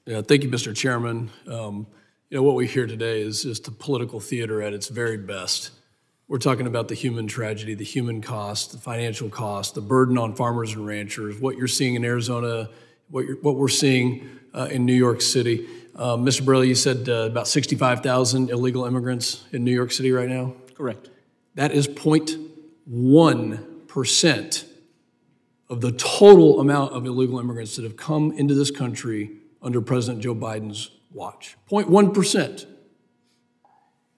Yeah, thank you, Mr. Chairman. What we hear today is just a political theater at its very best. We're talking about the human tragedy, the human cost, the financial cost, the burden on farmers and ranchers, what you're seeing in Arizona, what we're seeing in New York City. Mr. Burley, you said about 65,000 illegal immigrants in New York City right now? Correct. That is 0.1% of the total amount of illegal immigrants that have come into this country under President Joe Biden's watch. 0.1%.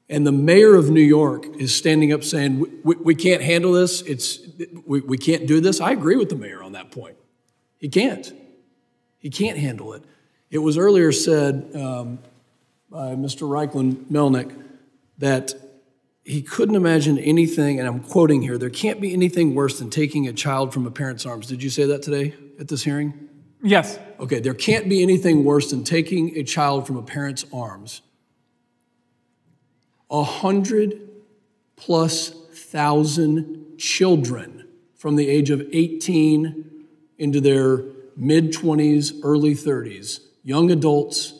And the mayor of New York is standing up saying, we can't handle this, we can't do this. I agree with the mayor on that point. He can't. He can't handle it. It was earlier said by Mr. Reichlin Melnick that he couldn't imagine anything, and I'm quoting here, there can't be anything worse than taking a child from a parent's arms. Did you say that today at this hearing? Yes. Okay, there can't be anything worse than taking a child from a parent's arms. 100,000+ children from the age of 18 into their mid-20s, early 30s, young adults,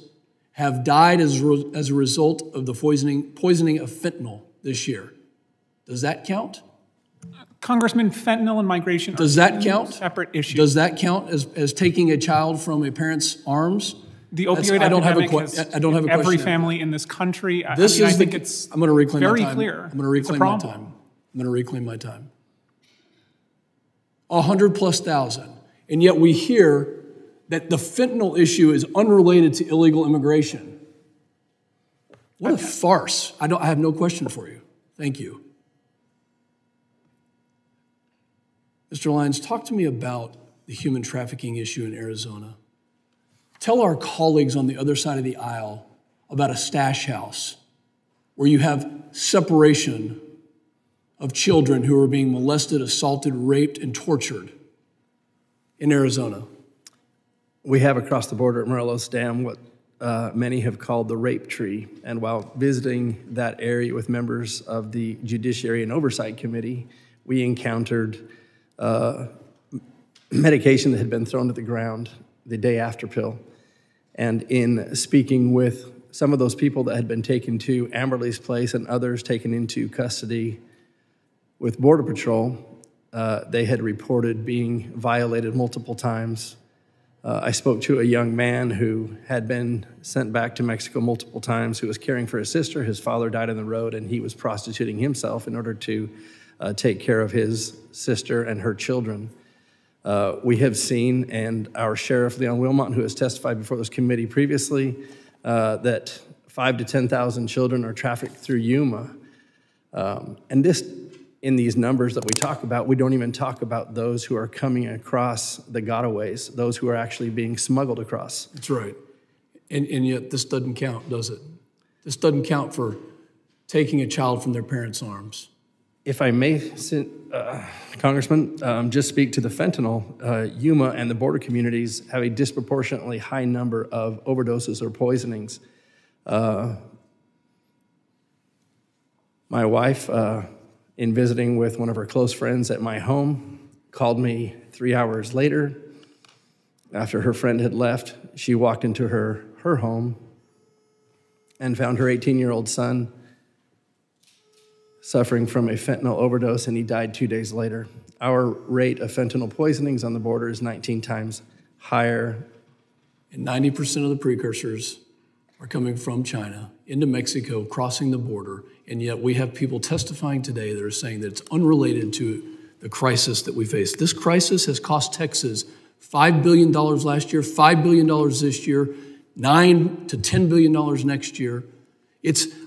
have died as a result of the poisoning of fentanyl this year. Does that count? Congressman, fentanyl and migration Does that count? Separate issues. Does that count as taking a child from a parent's arms? The opioid epidemic has every family in this country. I'm going to reclaim my time. Clear. I'm going to reclaim my time. I'm going to reclaim my time. 100,000+. And yet we hear that the fentanyl issue is unrelated to illegal immigration. What a farce. I have no question for you. Thank you. Mr. Lyons, talk to me about the human trafficking issue in Arizona. Tell our colleagues on the other side of the aisle about a stash house where you have separation of children who are being molested, assaulted, raped, and tortured in Arizona. We have across the border at Morelos Dam what many have called the rape tree. And while visiting that area with members of the Judiciary and Oversight Committee, we encountered medication that had been thrown to the ground the day after pill. And in speaking with some of those people that had been taken to Amberley's place and others taken into custody with Border Patrol, they had reported being violated multiple times. I spoke to a young man who had been sent back to Mexico multiple times, who was caring for his sister. His father died on the road, and he was prostituting himself in order to take care of his sister and her children. We have seen, and our Sheriff Leon Wilmot, who has testified before this committee previously, that 5,000 to 10,000 children are trafficked through Yuma. And this, in these numbers that we talk about, we don't even talk about those who are coming across the gotaways, those who are actually being smuggled across. That's right. And yet this doesn't count, does it? This doesn't count for taking a child from their parents' arms. If I may, Congressman, just speak to the fentanyl, Yuma and the border communities have a disproportionately high number of overdoses or poisonings. My wife, in visiting with one of her close friends at my home, called me 3 hours later. After her friend had left, she walked into her home and found her 18-year-old son suffering from a fentanyl overdose, and he died 2 days later. Our rate of fentanyl poisonings on the border is 19 times higher. And 90% of the precursors are coming from China into Mexico, crossing the border, and yet we have people testifying today that are saying that it's unrelated to the crisis that we face. This crisis has cost Texas $5 billion last year, $5 billion this year, $9 to $10 billion next year.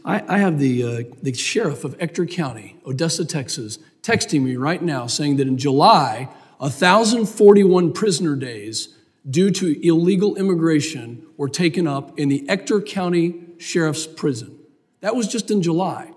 I have the sheriff of Ector County, Odessa, Texas, texting me right now saying that in July, 1,041 prisoner days due to illegal immigration were taken up in the Ector County Sheriff's Prison. That was just in July.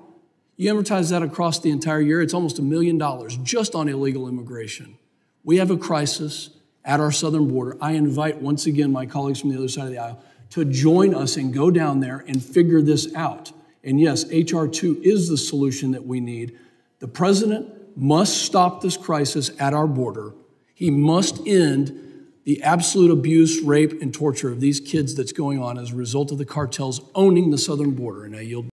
You amortize that across the entire year, it's almost $1 million just on illegal immigration. We have a crisis at our southern border. I invite, once again, my colleagues from the other side of the aisle to join us and go down there and figure this out. And yes, H.R. 2 is the solution that we need. The president must stop this crisis at our border. He must end the absolute abuse, rape, and torture of these kids that's going on as a result of the cartels owning the southern border. And I yield